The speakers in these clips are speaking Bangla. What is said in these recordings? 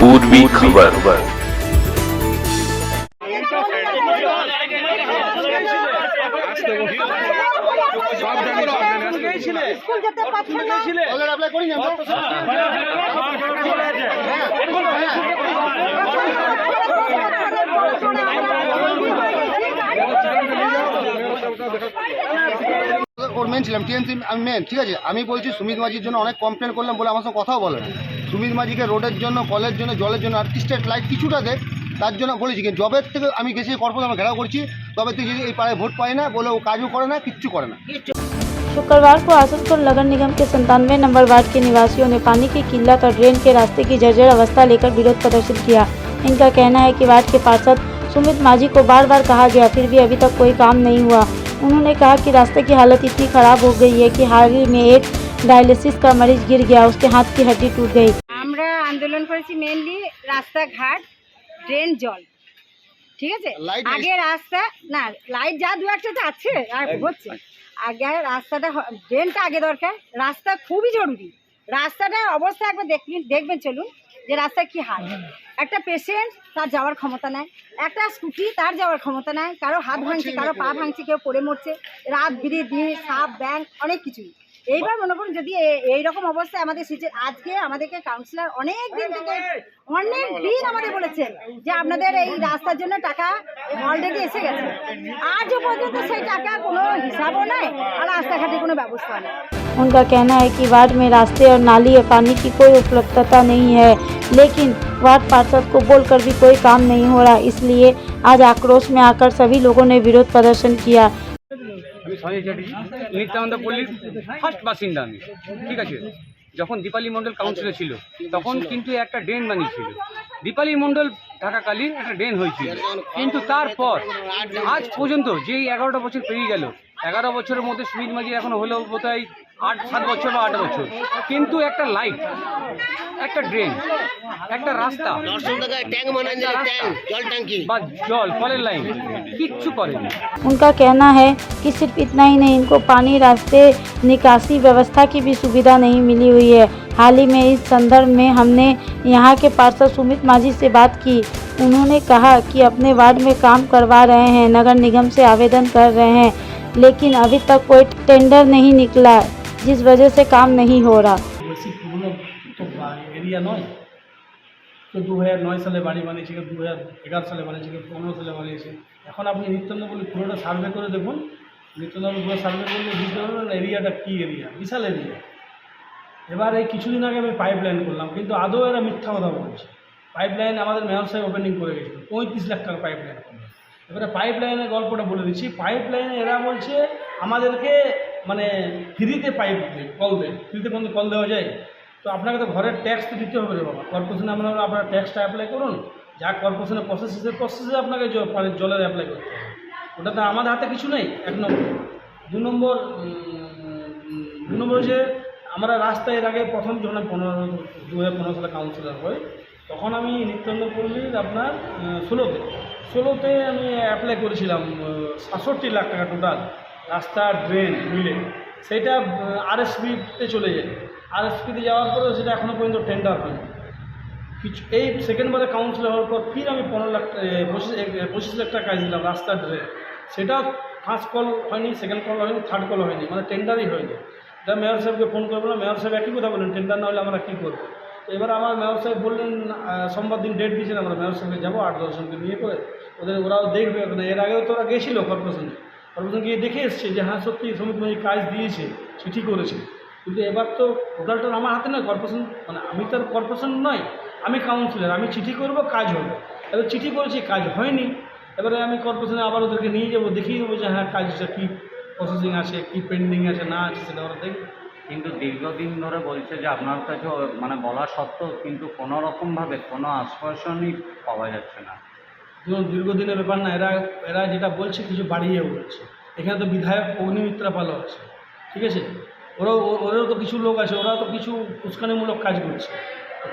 पूर्वी खबर। ওর মেন ছিলাম টিএমসি আমি মেন, ঠিক আছে। আমি বলছি সুমিত মাঝির জন্য অনেক কমপ্লেন করলাম বলে আমার সঙ্গে কথাও বলে না। সুমিত মাঝিকে রোডের জন্য, কলের জন্য, জলের জন্য আর স্ট্রিট লাইট কিছুটা দেখ, তার জন্য বলেছি। কিন্তু জবের থেকে আমি গেছি কর্পোরেশন আমরা ঘেরাও করছি, তবে তুই যদি এই পাড়ায় ভোট পাই না বলে ও কাজও করে না, কিচ্ছু করে না। शुक्रवार को आसनसोल नगर निगम के 97 नंबर वार्ड के निवासियों ने पानी की किल्लत और ड्रेन के रास्ते की जर्जर अवस्था लेकर विरोध प्रदर्शित किया। इनका कहना है कि वार्ड के पार्षद सुमित माझी को बार बार कहा गया, फिर भी अभी तक कोई काम नहीं हुआ। उन्होंने कहा कि रास्ते की हालत इतनी खराब हो गई है कि हाल ही में एक डायलिसिस का मरीज गिर गया, उसके हाथ की हड्डी टूट गई। আমরা আন্দোলন করেছি মেইনলি রাস্তাঘাট, ড্রেন, জল, ঠিক আছে। আগে রাস্তা না, লাইট যা দু একটা তো আছে আর হচ্ছে, আগে রাস্তাটা, ড্রেনটা আগে দরকার। রাস্তা খুবই জরুরি। রাস্তাটার অবস্থা একবার দেখবেন চলুন যে রাস্তা কি হাল। একটা পেশেন্ট তার যাওয়ার ক্ষমতা নাই, একটা স্কুটি তার যাওয়ার ক্ষমতা নাই, কারো হাত ভাঙছে, কারো পা ভাঙছে, কেউ পড়ে মরছে, রাত বিড়ি দিন সাপ ব্যাং অনেক কিছুই। এইবার মনে করুন যদি এইরকম অবস্থায় আমাদের আজকে আমাদেরকে কাউন্সিলর অনেক দিন আমাদের বলেছেন যে আপনাদের এই রাস্তার জন্য টাকা অলরেডি এসে গেছে, আজও পর্যন্ত সেই টাকা কোনো হিসাবও নাই আর রাস্তাঘাটে কোনো ব্যবস্থা নেই। उनका कहना है कि वार्ड में रास्ते और नाली और पानी की कोई उपलब्धता नहीं है, लेकिन वार्ड पार्षद को बोलकर भी कोई काम नहीं हो रहा, इसलिए आज आक्रोश में आकर सभी लोगों ने विरोध प्रदर्शन किया। আমি সঞ্জয় চ্যাটার্জি, নিত্যানন্দ পল্লীর ফার্স্ট বাসিন্দা আমি, ঠিক আছে। যখন দীপালি মণ্ডল কাউন্সিলর ছিল তখন কিন্তু একটা ড্রেন বানিয়েছিল, দীপালি মণ্ডল থাকাকালীন একটা ড্রেন হয়েছিল। কিন্তু তারপর আজ পর্যন্ত যেই 11টা বছর পেরিয়ে গেল, 11 বছরের মধ্যে সুমিত মাঝি এখনো হলো বোধহয় 7 বছর বা 8 বছর, কিন্তু একটা লাইট, একটা ড্রেন, একটা রাস্তা বা জল কলের লাইন কিচ্ছু করেনি। उनका कहना है कि सिर्फ इतना ही नहीं, इनको पानी, रास्ते, निकासी व्यवस्था की भी सुविधा नहीं मिली हुई है। हाल ही में इस संदर्भ में हमने यहाँ के पार्षद सुमित माझी से बात की। उन्होंने कहा कि अपने वार्ड में काम करवा रहे हैं, नगर निगम से आवेदन कर रहे हैं, लेकिन अभी तक कोई टेंडर नहीं निकला, जिस वजह से काम नहीं हो रहा। বেশি পুরনো তো এরিয়া নয়, তো 2009 সালে বাড়ি বানিয়েছে, কেউ 2011 সালে বানিয়েছে, কেউ 15 সালে বানিয়েছে। এখন আপনি নিত্যানন্দ বলে পুরোটা সার্ভে করে দেখুন, নিত্যানন্দ পুরো সার্ভে করলে বুঝতে পারবেন এরিয়াটা কী এরিয়া, বিশাল এরিয়া। এবার এই কিছুদিন আগে আমি পাইপ লাইন করলাম, কিন্তু আদৌ এরা মিথ্যা কথা বলছে। পাইপ লাইন আমাদের মেয়র সাহেব ওপেনিং করে গেছিলো, 35 লাখ টাকা পাইপ লাইন করলো। এবারে পাইপ লাইনের গল্পটা বলে দিচ্ছি। পাইপ লাইনে এরা বলছে আমাদেরকে মানে ফ্রিতে পাইপ দেয়, কল দেয়। ফ্রিতে কোনো কল দেওয়া যায়? তো আপনাকে তো ঘরের ট্যাক্স তো দিতে হবে রে বাবা। কর্পোরেশনে আপনার ট্যাক্সটা অ্যাপ্লাই করুন, যা কর্পোরেশনের প্রসেসে আপনাকে জলের অ্যাপ্লাই করতে হবে। ওটা তো আমাদের হাতে কিছু নেই, 1 নম্বর। 2 নম্বর যে আমরা রাস্তায় এর আগে প্রথম যখন 2015 সালে কাউন্সিলর হই, তখন আমি নিত্যানন্দ পল্লীর আপনার 16তে আমি অ্যাপ্লাই করেছিলাম 67 লাখ টাকা টোটাল রাস্তা ড্রেন মিলে। সেটা আরএসপিতে চলে যায়। আরএসপিতে যাওয়ার পরে সেটা এখনও পর্যন্ত টেন্ডার হয়নি। এই সেকেন্ডবারে কাউন্সিলর হওয়ার পর ফির আমি 25 লাখ টাকা কাজ দিলাম রাস্তা ড্রেন। সেটা ফার্স্ট কল হয়নি, সেকেন্ড কল হয়নি, থার্ড কল হয়নি, মানে টেন্ডারই হয়নি। তা মেয়র সাহেবকে ফোন করবো না, মেয়র সাহেব একই কথা বললেন, টেন্ডার না হলে আমরা কী করবো। তো এবার আমার মেয়র সাহেব বললেন, সোমবার দিন ডেট দিয়েছেন, আমরা মেয়র সাহেবকে যাবো 8-10 জনকে নিয়ে করে, ওরাও দেখবে। এর আগেও তো ওরা গেছিলো কর্পোরেশনে গিয়ে দেখে এসছে যে হ্যাঁ সত্যি সুমিত মাঝি কাজ দিয়েছে, চিঠি করেছে। কিন্তু এবার তো টোটালটা আমার হাতে নয়, কর্পোরেশন মানে আমি তো আর কর্পোরেশন নয়, আমি কাউন্সিলর, আমি চিঠি করব, কাজ হবে। এবার চিঠি করেছি, কাজ হয়নি। এবারে আমি কর্পোরেশনে আবার ওদেরকে নিয়ে যাবো, দেখিয়ে দেবো যে হ্যাঁ কাজটা কী প্রসেসিং আছে, কী পেন্ডিং আছে না আছে, সেটা ওরা দেখবে। কিন্তু দীর্ঘদিন ধরে বলছে যে আপনার কাছে মানে বলা সত্ত্বেও কিন্তু কোনো রকমভাবে কোনো আশ্বাসনই পাওয়া যাচ্ছে না। দীর্ঘদিনের ব্যাপার না, এরা যেটা বলছে কিছু বাড়িয়ে বলছে। এখানে তো বিধায়ক অগ্নিমিত্রা পালও আছে, ঠিক আছে। ওরাও তো কিছু লোক আছে, ওরাও তো কিছু উস্কানিমূলক কাজ করছে।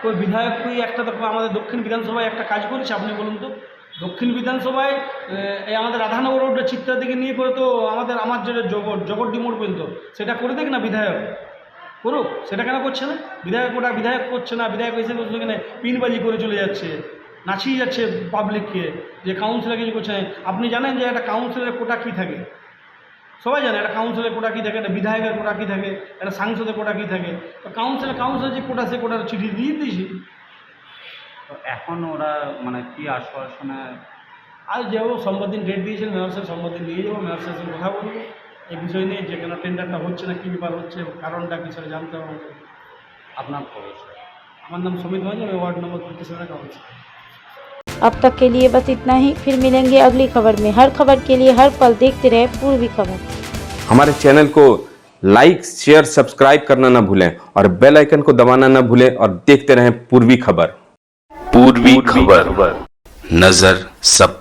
ওই বিধায়ক একটা তো আমাদের দক্ষিণ বিধানসভায় একটা কাজ করেছে, আপনি বলুন তো। দক্ষিণ বিধানসভায় এই আমাদের রাধানগর রোডের চিত্রা দিকে নিয়ে করে তো আমার যেটা জগৎডি মোড় পর্যন্ত সেটা করে দেখ না বিধায়ক। করুক, সেটা কেন করছে না? বিধায়ক করছে না, বিধায়ক এসে বলছে এখানে পিনবাজি করে চলে যাচ্ছে, নাচিয়ে যাচ্ছে পাবলিককে, যে কাউন্সিলর কিছু করছে না। আপনি জানেন যে একটা কাউন্সিলরের কোটা কী থাকে? সবাই জানে একটা কাউন্সিলের কোটা কী থাকে, একটা বিধায়কের কোটা কী থাকে, একটা সাংসদের কোটা কী থাকে। তো কাউন্সিলর যে কোটা, সে কোটার চিঠি দিয়ে দিয়েছি। তো এখন ওরা মানে কি আশ্বাসনে? আর যাবো, সোমবার দিন ডেট দিয়েছেন মেয়র সাহেব, সোমবার দিন নিয়ে যাবো, মেয়র সাহেবের সঙ্গে কথা বলবো এই বিষয় নিয়ে, যে কেন টেন্ডারটা হচ্ছে না, কী ব্যাপার হচ্ছে, কারণটা কী সেটা জানতে হবে আমাকে। আপনার খবর? আমার নাম সুমিত মাঝি, আমি ওয়ার্ড নম্বর 57 কাউন্সিলর। अब तक के लिए बस इतना ही। फिर मिलेंगे अगली खबर में। हर खबर के लिए हर पल देखते रहे पूर्वी खबर। हमारे चैनल को लाइक शेयर सब्सक्राइब करना ना भूलें और बेल आइकन को दबाना ना भूलें और देखते रहें पूर्वी खबर। पूर्वी खबर, नजर सब